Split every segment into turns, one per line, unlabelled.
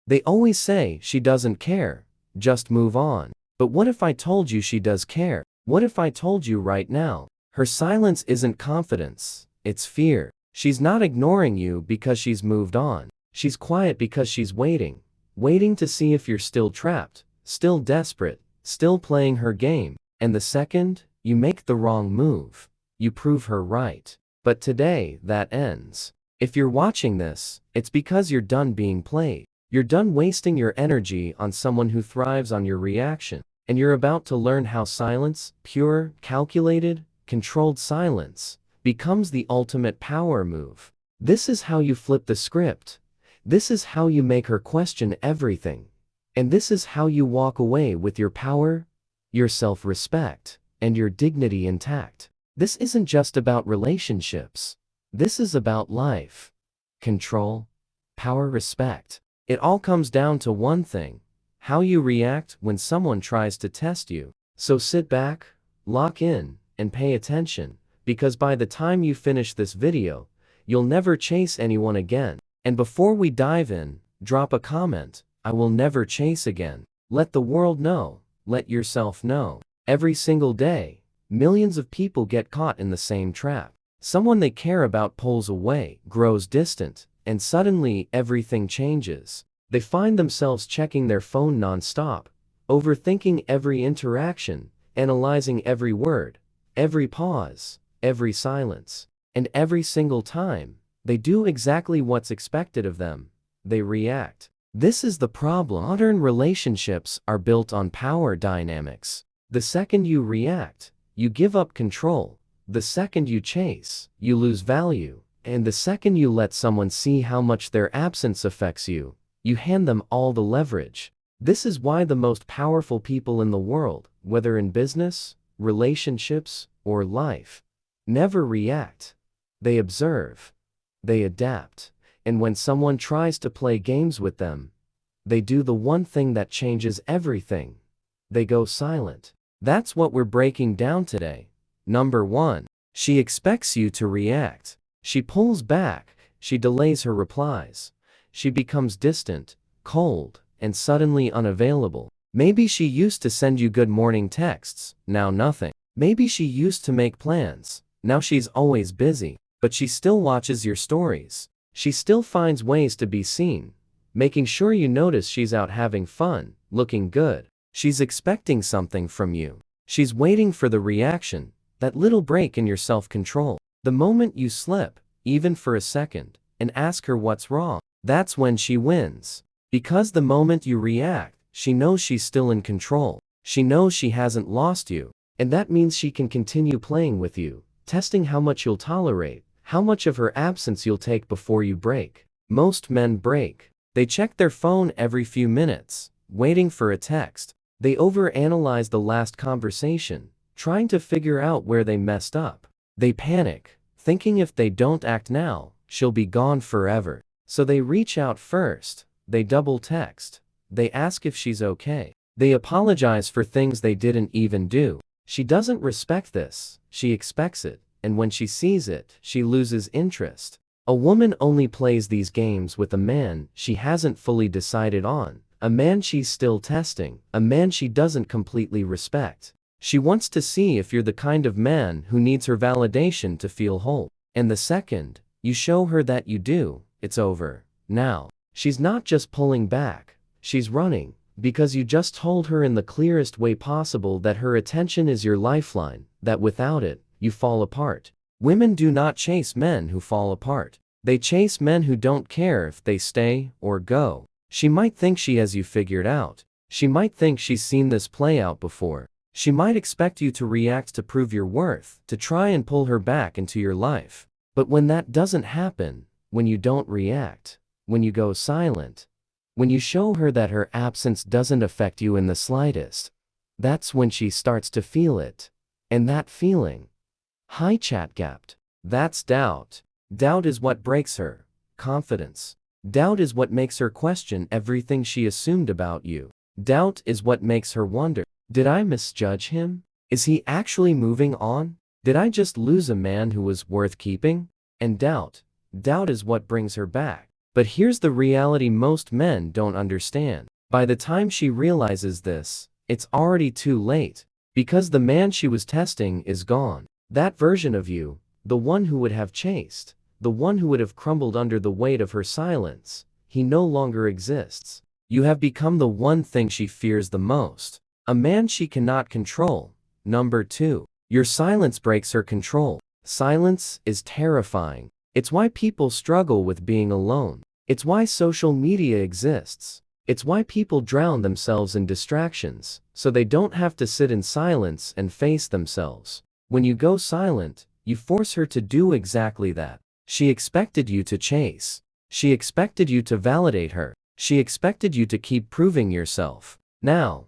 They always say she doesn't care, just move on. But what if I told you she does care? What if I told you right now? Her silence isn't confidence, it's fear. She's not ignoring you because she's moved on. She's quiet because she's waiting. Waiting to see if you're still trapped, still desperate, still playing her game. And the second you make the wrong move, you prove her right. But today, that ends. If you're watching this, it's because you're done being played. You're done wasting your energy on someone who thrives on your reaction. And you're about to learn how silence, pure, calculated, controlled silence, becomes the ultimate power move. This is how you flip the script. This is how you make her question everything. And this is how you walk away with your power, your self-respect, and your dignity intact. This isn't just about relationships. This is about life. Control, power, respect. It all comes down to one thing: how you react when someone tries to test you. So sit back, lock in, and pay attention, because by the time you finish this video, you'll never chase anyone again. And before we dive in, drop a comment: I will never chase again. Let the world know, let yourself know. Every single day, millions of people get caught in the same trap. Someone they care about pulls away, grows distant, and suddenly everything changes. They find themselves checking their phone non-stop, overthinking every interaction, analyzing every word, every pause, every silence. And every single time, they do exactly what's expected of them. They react. This is the problem. Modern relationships are built on power dynamics. The second you react, you give up control. The second you chase, you lose value. And the second you let someone see how much their absence affects you, you hand them all the leverage. This is why the most powerful people in the world, whether in business, relationships, or life, never react. They observe. They adapt. And when someone tries to play games with them, they do the one thing that changes everything. They go silent. That's what we're breaking down today. Number 1. She expects you to react. She pulls back. She delays her replies. She becomes distant, cold, and suddenly unavailable. Maybe she used to send you good morning texts, now nothing. Maybe she used to make plans, now she's always busy. But she still watches your stories. She still finds ways to be seen, making sure you notice she's out having fun, looking good. She's expecting something from you. She's waiting for the reaction, that little break in your self-control. The moment you slip, even for a second, and ask her what's wrong, that's when she wins. Because the moment you react, she knows she's still in control. She knows she hasn't lost you. And that means she can continue playing with you, testing how much you'll tolerate, how much of her absence you'll take before you break. Most men break. They check their phone every few minutes, waiting for a text. They overanalyze the last conversation, trying to figure out where they messed up. They panic, thinking if they don't act now, she'll be gone forever. So they reach out first. They double text. They ask if she's okay. They apologize for things they didn't even do. She doesn't respect this. She expects it. And when she sees it, she loses interest. A woman only plays these games with a man she hasn't fully decided on, a man she's still testing, a man she doesn't completely respect. She wants to see if you're the kind of man who needs her validation to feel whole. And the second you show her that you do, it's over. Now, she's not just pulling back, she's running, because you just told her in the clearest way possible that her attention is your lifeline, that without it, you fall apart. Women do not chase men who fall apart. They chase men who don't care if they stay or go. She might think she has you figured out. She might think she's seen this play out before. She might expect you to react to prove your worth, to try and pull her back into your life. But when that doesn't happen, when you don't react, when you go silent, when you show her that her absence doesn't affect you in the slightest, that's when she starts to feel it. And that feeling, hi chat gapped. That's doubt. Doubt is what breaks her confidence. Doubt is what makes her question everything she assumed about you. Doubt is what makes her wonder, did I misjudge him? Is he actually moving on? Did I just lose a man who was worth keeping? And doubt is what brings her back. But here's the reality most men don't understand. By the time she realizes this, it's already too late. Because the man she was testing is gone. That version of you, the one who would have chased, the one who would have crumbled under the weight of her silence, he no longer exists. You have become the one thing she fears the most. A man she cannot control. Number 2. Your silence breaks her control. Silence is terrifying. It's why people struggle with being alone. It's why social media exists. It's why people drown themselves in distractions, so they don't have to sit in silence and face themselves. When you go silent, you force her to do exactly that. She expected you to chase. She expected you to validate her. She expected you to keep proving yourself. Now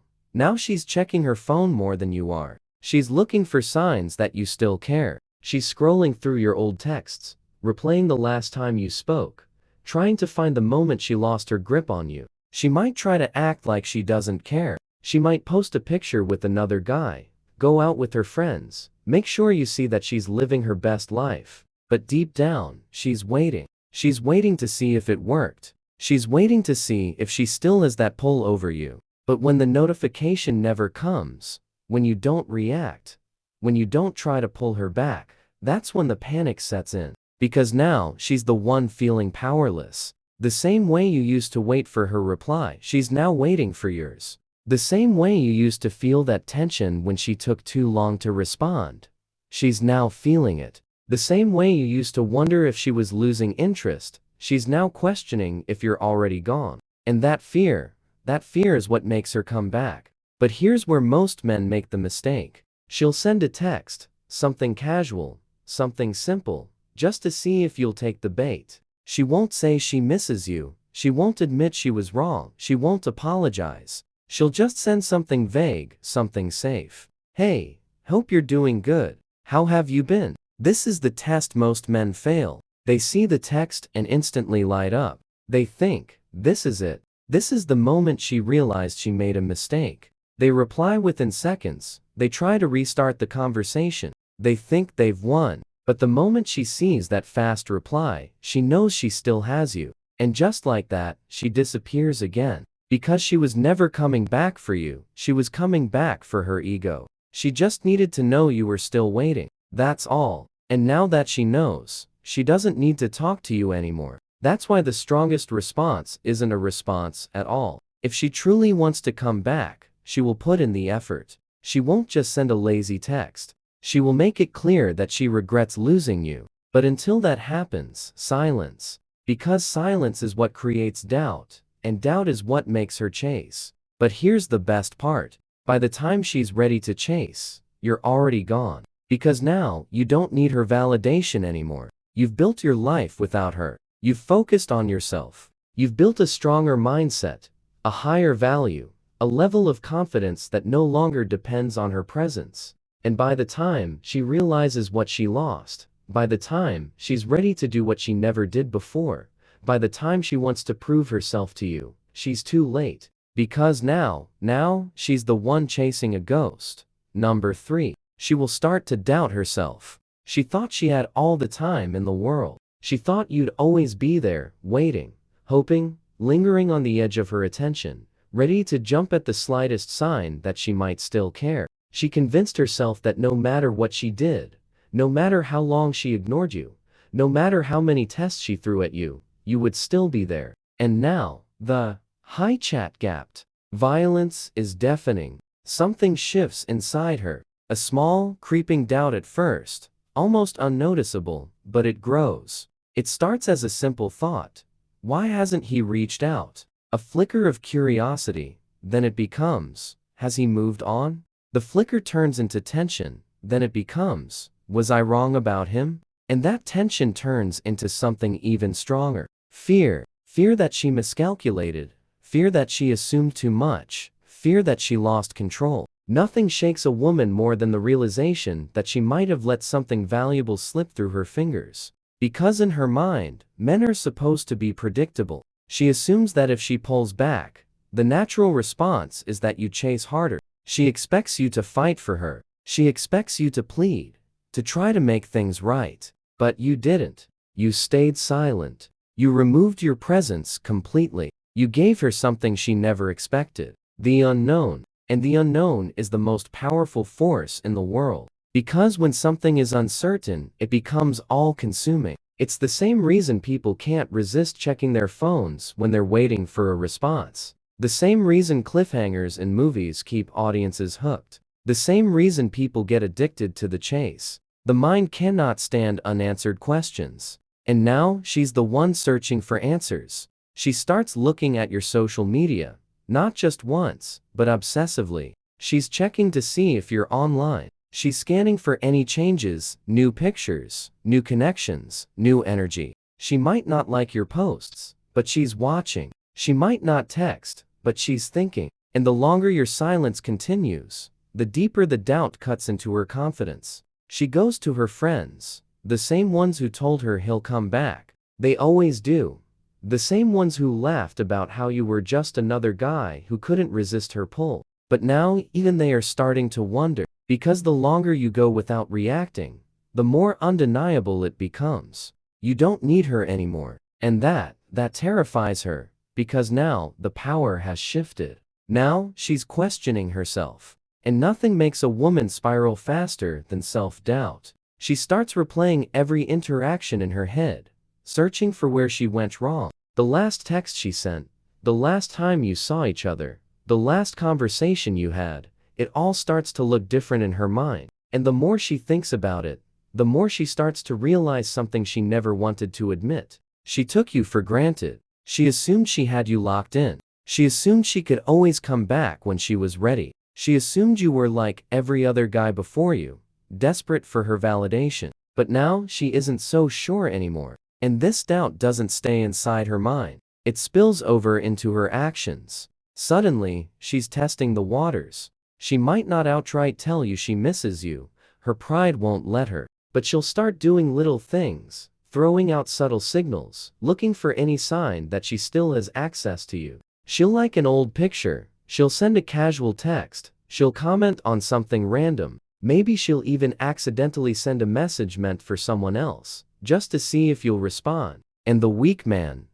she's checking her phone more than you are. She's looking for signs that you still care. She's scrolling through your old texts, replaying the last time you spoke, trying to find the moment she lost her grip on you. She might try to act like she doesn't care. She might post a picture with another guy, go out with her friends, make sure you see that she's living her best life. But deep down, she's waiting. She's waiting to see if it worked. She's waiting to see if she still has that pull over you. But when the notification never comes, when you don't react, when you don't try to pull her back, that's when the panic sets in. Because now she's the one feeling powerless. The same way you used to wait for her reply, she's now waiting for yours. The same way you used to feel that tension when she took too long to respond, she's now feeling it. The same way you used to wonder if she was losing interest, she's now questioning if you're already gone. And that fear is what makes her come back. But here's where most men make the mistake. She'll send a text, something casual, something simple, just to see if you'll take the bait. She won't say she misses you. She won't admit she was wrong. She won't apologize. She'll just send something vague, something safe. Hey, hope you're doing good. How have you been? This is the test most men fail. They see the text and instantly light up. They think, this is it. This is the moment she realized she made a mistake. They reply within seconds. They try to restart the conversation. They think they've won. But the moment she sees that fast reply, she knows she still has you. And just like that, she disappears again. Because she was never coming back for you, she was coming back for her ego. She just needed to know you were still waiting. That's all. And now that she knows, she doesn't need to talk to you anymore. That's why the strongest response isn't a response at all. If she truly wants to come back, she will put in the effort. She won't just send a lazy text. She will make it clear that she regrets losing you. But until that happens, silence. Because silence is what creates doubt, and doubt is what makes her chase. But here's the best part. By the time she's ready to chase, you're already gone. Because now, you don't need her validation anymore. You've built your life without her. You've focused on yourself. You've built a stronger mindset, a higher value, a level of confidence that no longer depends on her presence. And by the time she realizes what she lost, by the time she's ready to do what she never did before, by the time she wants to prove herself to you, she's too late. Because now she's the one chasing a ghost. Number 3. She will start to doubt herself. She thought she had all the time in the world. She thought you'd always be there, waiting, hoping, lingering on the edge of her attention, ready to jump at the slightest sign that she might still care. She convinced herself that no matter what she did, no matter how long she ignored you, no matter how many tests she threw at you, you would still be there. And now, the high chat gapped. Violence is deafening. Something shifts inside her. A small, creeping doubt at first, almost unnoticeable, but it grows. It starts as a simple thought. Why hasn't he reached out? A flicker of curiosity, then it becomes, has he moved on? The flicker turns into tension, then it becomes, was I wrong about him? And that tension turns into something even stronger. Fear. Fear that she miscalculated. Fear that she assumed too much. Fear that she lost control. Nothing shakes a woman more than the realization that she might have let something valuable slip through her fingers. Because in her mind, men are supposed to be predictable. She assumes that if she pulls back, the natural response is that you chase harder. She expects you to fight for her. She expects you to plead, to try to make things right. But you didn't. You stayed silent. You removed your presence completely. You gave her something she never expected. The unknown. And the unknown is the most powerful force in the world. Because when something is uncertain, it becomes all-consuming. It's the same reason people can't resist checking their phones when they're waiting for a response. The same reason cliffhangers in movies keep audiences hooked. The same reason people get addicted to the chase. The mind cannot stand unanswered questions. And now she's the one searching for answers. She starts looking at your social media, not just once, but obsessively. She's checking to see if you're online. She's scanning for any changes, new pictures, new connections, new energy. She might not like your posts, but she's watching. She might not text, but she's thinking. And the longer your silence continues, the deeper the doubt cuts into her confidence. She goes to her friends, the same ones who told her he'll come back. They always do. The same ones who laughed about how you were just another guy who couldn't resist her pull. But now even they are starting to wonder, because the longer you go without reacting, the more undeniable it becomes. You don't need her anymore. And that terrifies her, because now the power has shifted. Now she's questioning herself. And nothing makes a woman spiral faster than self-doubt. She starts replaying every interaction in her head, searching for where she went wrong. The last text she sent, the last time you saw each other, the last conversation you had, it all starts to look different in her mind. And the more she thinks about it, the more she starts to realize something she never wanted to admit. She took you for granted. She assumed she had you locked in. She assumed she could always come back when she was ready. She assumed you were like every other guy before you, desperate for her validation. But now she isn't so sure anymore. And this doubt doesn't stay inside her mind. It spills over into her actions. Suddenly, she's testing the waters. She might not outright tell you she misses you. Her pride won't let her. But she'll start doing little things, throwing out subtle signals, looking for any sign that she still has access to you. She'll like an old picture. She'll send a casual text. She'll comment on something random. Maybe she'll even accidentally send a message meant for someone else, just to see if you'll respond. And the weak man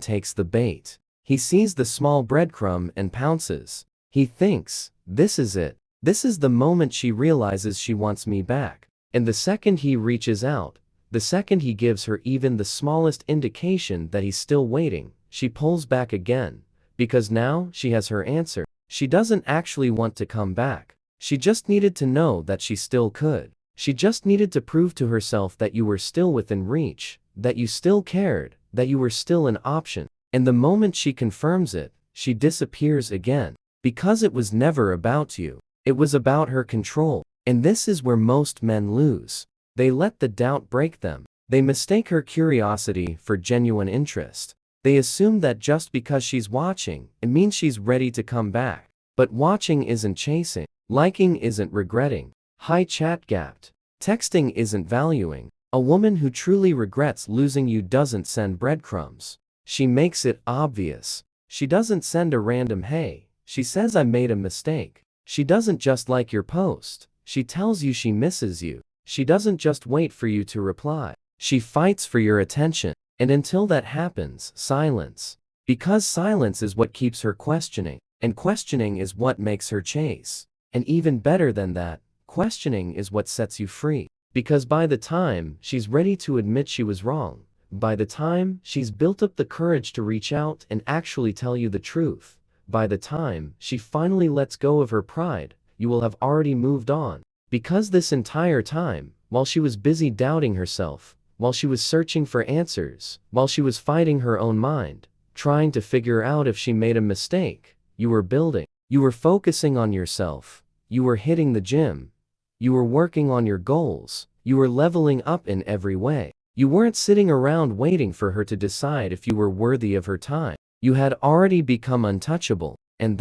takes the bait. He sees the small breadcrumb and pounces. He thinks, this is it. This is the moment she realizes she wants me back. And the second he reaches out, the second he gives her even the smallest indication that he's still waiting, she pulls back again. Because now she has her answer. She doesn't actually want to come back. She just needed to know that she still could. She just needed to prove to herself that you were still within reach, that you still cared, that you were still an option. And the moment she confirms it, she disappears again. Because it was never about you. It was about her control. And this is where most men lose. They let the doubt break them. They mistake her curiosity for genuine interest. They assume that just because she's watching, it means she's ready to come back. But watching isn't chasing. Liking isn't regretting. High chat gapped. Texting isn't valuing. A woman who truly regrets losing you doesn't send breadcrumbs. She makes it obvious. She doesn't send a random hey. She says I made a mistake. She doesn't just like your post. She tells you she misses you. She doesn't just wait for you to reply. She fights for your attention. And until that happens, silence. Because silence is what keeps her questioning. And questioning is what makes her chase. And even better than that, questioning is what sets you free. Because by the time she's ready to admit she was wrong, by the time she's built up the courage to reach out and actually tell you the truth, by the time she finally lets go of her pride, you will have already moved on. Because this entire time, while she was busy doubting herself, while she was searching for answers, while she was fighting her own mind, trying to figure out if she made a mistake, you were building. You were focusing on yourself. You were hitting the gym. You were working on your goals. You were leveling up in every way. You weren't sitting around waiting for her to decide if you were worthy of her time. You had already become untouchable. And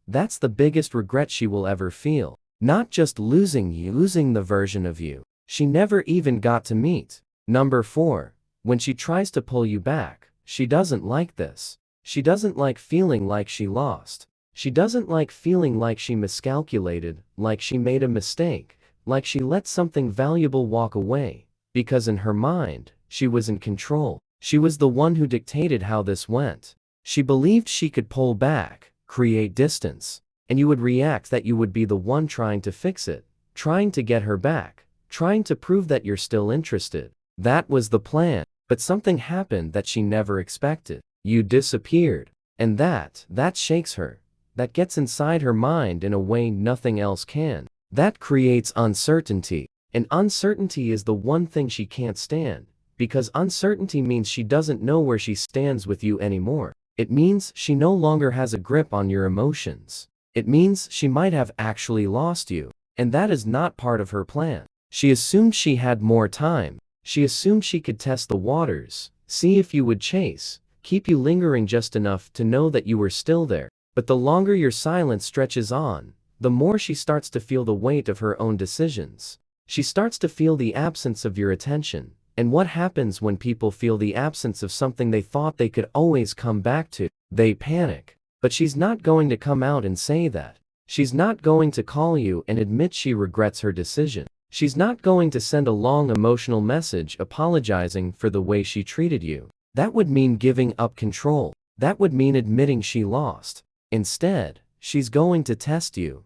that's the biggest regret she will ever feel. Not just losing you, losing the version of you she never even got to meet. Number 4. When she tries to pull you back, she doesn't like this. She doesn't like feeling like she lost. She doesn't like feeling like she miscalculated, like she made a mistake, like she let something valuable walk away. Because in her mind, she was in control. She was the one who dictated how this went. She believed she could pull back, create distance, and you would react that you would be the one trying to fix it, trying to get her back, trying to prove that you're still interested. That was the plan, but something happened that she never expected. You disappeared. And that shakes her. That gets inside her mind in a way nothing else can. That creates uncertainty. And uncertainty is the one thing she can't stand. Because uncertainty means she doesn't know where she stands with you anymore. It means she no longer has a grip on your emotions. It means she might have actually lost you. And that is not part of her plan. She assumed she had more time. She assumed she could test the waters, see if you would chase, keep you lingering just enough to know that you were still there. But the longer your silence stretches on, the more she starts to feel the weight of her own decisions. She starts to feel the absence of your attention. And what happens when people feel the absence of something they thought they could always come back to? They panic. But she's not going to come out and say that. She's not going to call you and admit she regrets her decision. She's not going to send a long emotional message apologizing for the way she treated you. That would mean giving up control. That would mean admitting she lost. Instead, she's going to test you.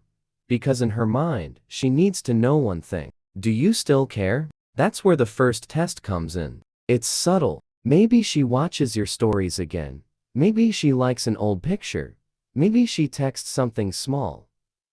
Because in her mind, she needs to know one thing. Do you still care? That's where the first test comes in. It's subtle. Maybe she watches your stories again. Maybe she likes an old picture. Maybe she texts something small.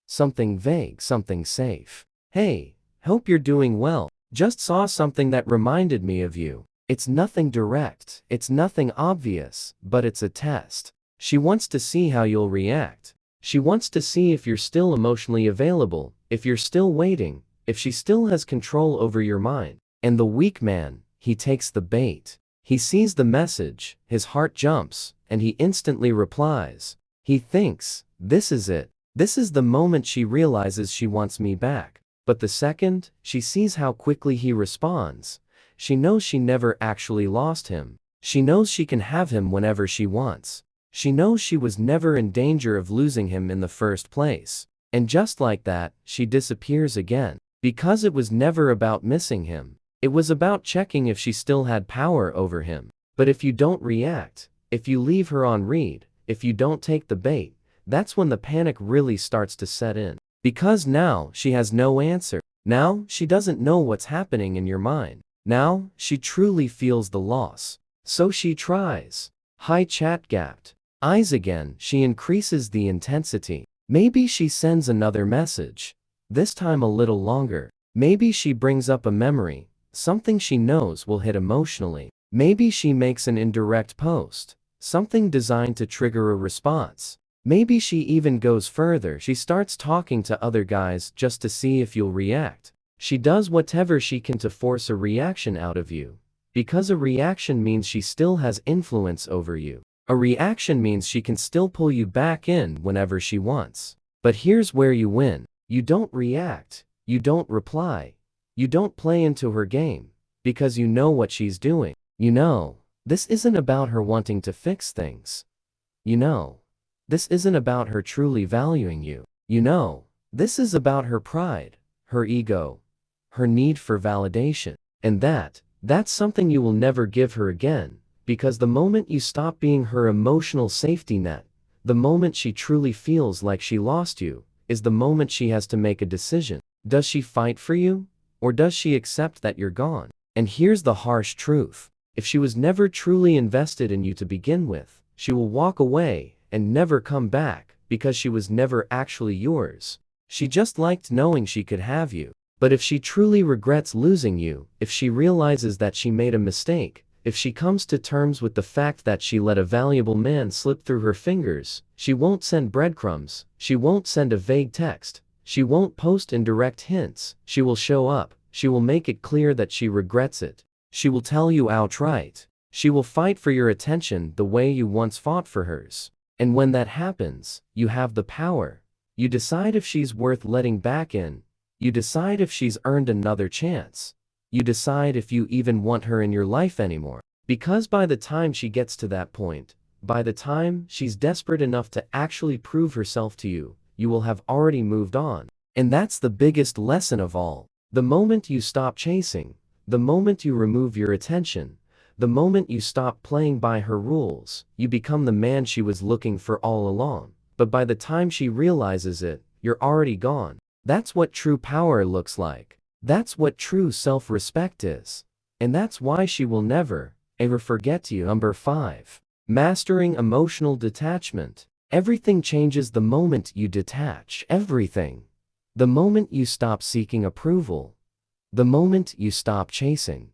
Something vague, something safe. Hey, hope you're doing well. Just saw something that reminded me of you. It's nothing direct, it's nothing obvious, but it's a test. She wants to see how you'll react. She wants to see if you're still emotionally available, if you're still waiting, if she still has control over your mind. And the weak man, he takes the bait. He sees the message, his heart jumps, and he instantly replies. He thinks, this is it. This is the moment she realizes she wants me back. But the second she sees how quickly he responds, she knows she never actually lost him. She knows she can have him whenever she wants. She knows she was never in danger of losing him in the first place. And just like that, she disappears again. Because it was never about missing him. It was about checking if she still had power over him. But if you don't react, if you leave her on read, if you don't take the bait, that's when the panic really starts to set in. Because now she has no answer. Now she doesn't know what's happening in your mind. Now she truly feels the loss. So she tries. High chat gapped. Eyes again, she increases the intensity. Maybe she sends another message. This time a little longer. Maybe she brings up a memory. Something she knows will hit emotionally. Maybe she makes an indirect post. Something designed to trigger a response. Maybe she even goes further. She starts talking to other guys just to see if you'll react. She does whatever she can to force a reaction out of you. Because a reaction means she still has influence over you. A reaction means she can still pull you back in whenever she wants. But here's where you win. You don't react. You don't reply. You don't play into her game. Because you know what she's doing. You know, this isn't about her wanting to fix things. You know, this isn't about her truly valuing you. You know, this is about her pride, her ego, her need for validation. And that's something you will never give her again. Because the moment you stop being her emotional safety net, the moment she truly feels like she lost you, is the moment she has to make a decision. Does she fight for you? Or does she accept that you're gone? And here's the harsh truth. If she was never truly invested in you to begin with, she will walk away and never come back because she was never actually yours. She just liked knowing she could have you. But if she truly regrets losing you, if she realizes that she made a mistake, if she comes to terms with the fact that she let a valuable man slip through her fingers, she won't send breadcrumbs, she won't send a vague text, she won't post indirect hints, she will show up, she will make it clear that she regrets it. She will tell you outright. She will fight for your attention the way you once fought for hers. And when that happens, you have the power. You decide if she's worth letting back in. You decide if she's earned another chance. You decide if you even want her in your life anymore. Because by the time she gets to that point, by the time she's desperate enough to actually prove herself to you, you will have already moved on. And that's the biggest lesson of all. The moment you stop chasing, the moment you remove your attention, The moment you stop playing by her rules, you become the man she was looking for all along. But by the time she realizes it, you're already gone. That's what true power looks like. That's what true self-respect is. And that's why she will never, ever forget you. Number 5. Mastering emotional detachment. Everything changes the moment you detach. Everything. The moment you stop seeking approval. The moment you stop chasing.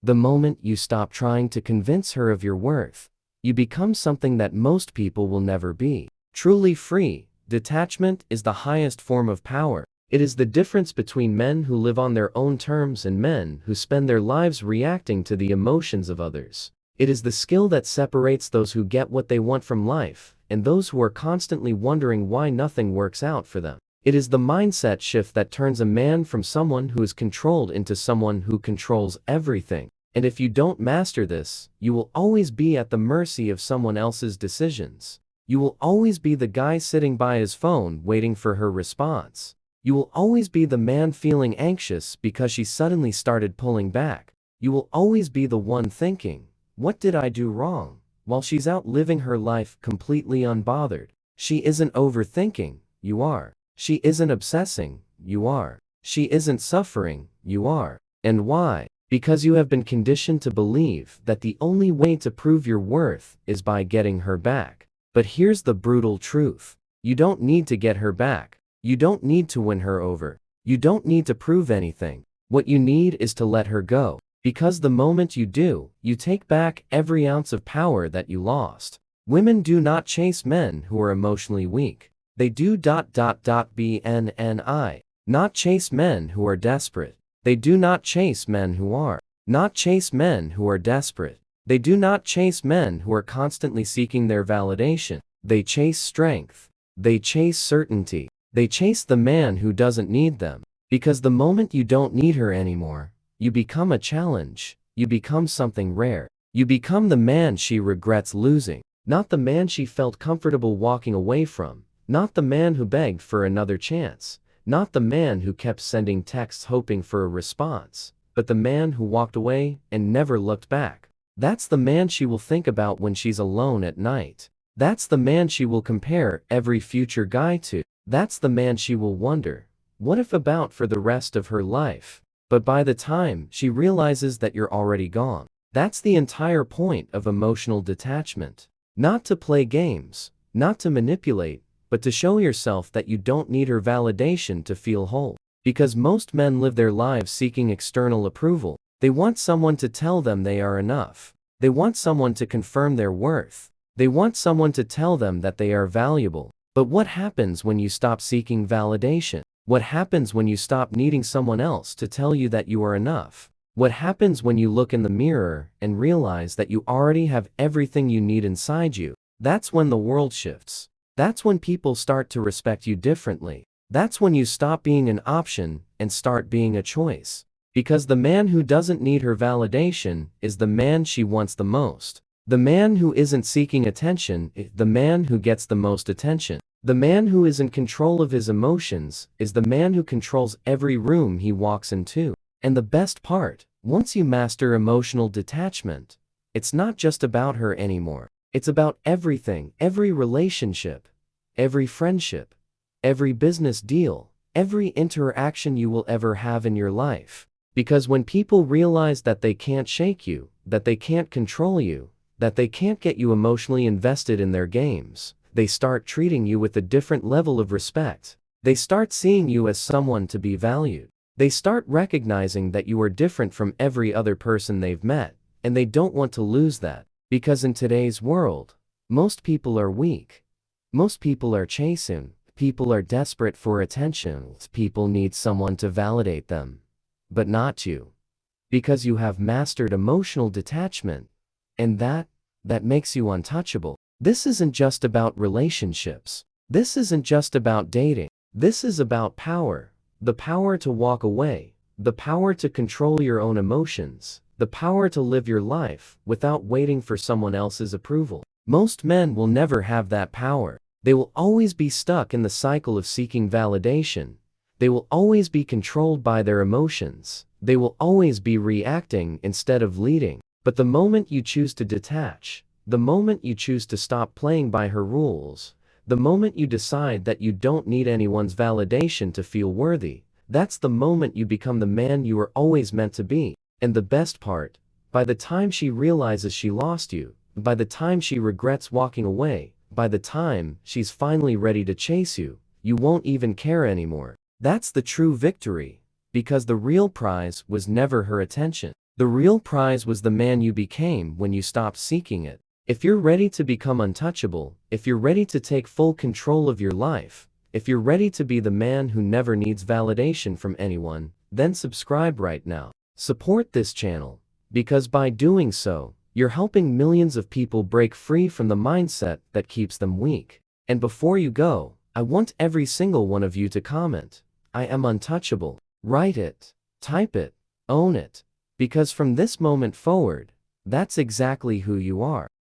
The moment you stop trying to convince her of your worth, you become something that most people will never be. Truly free. Detachment is the highest form of power. It is the difference between men who live on their own terms and men who spend their lives reacting to the emotions of others. It is the skill that separates those who get what they want from life and those who are constantly wondering why nothing works out for them. It is the mindset shift that turns a man from someone who is controlled into someone who controls everything. And if you don't master this, you will always be at the mercy of someone else's decisions. You will always be the guy sitting by his phone waiting for her response. You will always be the man feeling anxious because she suddenly started pulling back. You will always be the one thinking, "What did I do wrong?" while she's out living her life completely unbothered. She isn't overthinking, you are. She isn't obsessing, you are. She isn't suffering, you are. And why? Because you have been conditioned to believe that the only way to prove your worth is by getting her back. But here's the brutal truth. You don't need to get her back. You don't need to win her over. You don't need to prove anything. What you need is to let her go. Because the moment you do, you take back every ounce of power that you lost. Women do not chase men who are emotionally weak. They do BNNI. Not chase men who are desperate. They do not chase men who are. Not chase men who are desperate. They do not chase men who are constantly seeking their validation. They chase strength. They chase certainty. They chase the man who doesn't need them. Because the moment you don't need her anymore, you become a challenge. You become something rare. You become the man she regrets losing. Not the man she felt comfortable walking away from. Not the man who begged for another chance. Not the man who kept sending texts hoping for a response. But the man who walked away and never looked back. That's the man she will think about when she's alone at night. That's the man she will compare every future guy to. That's the man she will wonder, what if about for the rest of her life? But by the time she realizes that you're already gone. That's the entire point of emotional detachment. Not to play games, not to manipulate, but to show yourself that you don't need her validation to feel whole. Because most men live their lives seeking external approval. They want someone to tell them they are enough. They want someone to confirm their worth. They want someone to tell them that they are valuable. But what happens when you stop seeking validation? What happens when you stop needing someone else to tell you that you are enough? What happens when you look in the mirror and realize that you already have everything you need inside you? That's when the world shifts. That's when people start to respect you differently. That's when you stop being an option and start being a choice. Because the man who doesn't need her validation is the man she wants the most. The man who isn't seeking attention is the man who gets the most attention. The man who is in control of his emotions is the man who controls every room he walks into. And the best part, once you master emotional detachment, it's not just about her anymore. It's about everything, every relationship, every friendship, every business deal, every interaction you will ever have in your life. Because when people realize that they can't shake you, that they can't control you, that they can't get you emotionally invested in their games, they start treating you with a different level of respect. They start seeing you as someone to be valued. They start recognizing that you are different from every other person they've met, and they don't want to lose that. Because in today's world, most people are weak. Most people are chasing. People are desperate for attention. People need someone to validate them. But not you. Because you have mastered emotional detachment. And that makes you untouchable. This isn't just about relationships. This isn't just about dating. This is about power. The power to walk away. The power to control your own emotions. The power to live your life without waiting for someone else's approval. Most men will never have that power. They will always be stuck in the cycle of seeking validation. They will always be controlled by their emotions. They will always be reacting instead of leading. But the moment you choose to detach, the moment you choose to stop playing by her rules, the moment you decide that you don't need anyone's validation to feel worthy, that's the moment you become the man you were always meant to be. And the best part, by the time she realizes she lost you, by the time she regrets walking away, by the time she's finally ready to chase you, you won't even care anymore. That's the true victory, because the real prize was never her attention. The real prize was the man you became when you stopped seeking it. If you're ready to become untouchable, if you're ready to take full control of your life, if you're ready to be the man who never needs validation from anyone, then subscribe right now. Support this channel, because by doing so, you're helping millions of people break free from the mindset that keeps them weak. And before you go, I want every single one of you to comment, "I am untouchable." Write it, type it, own it, because from this moment forward, that's exactly who you are.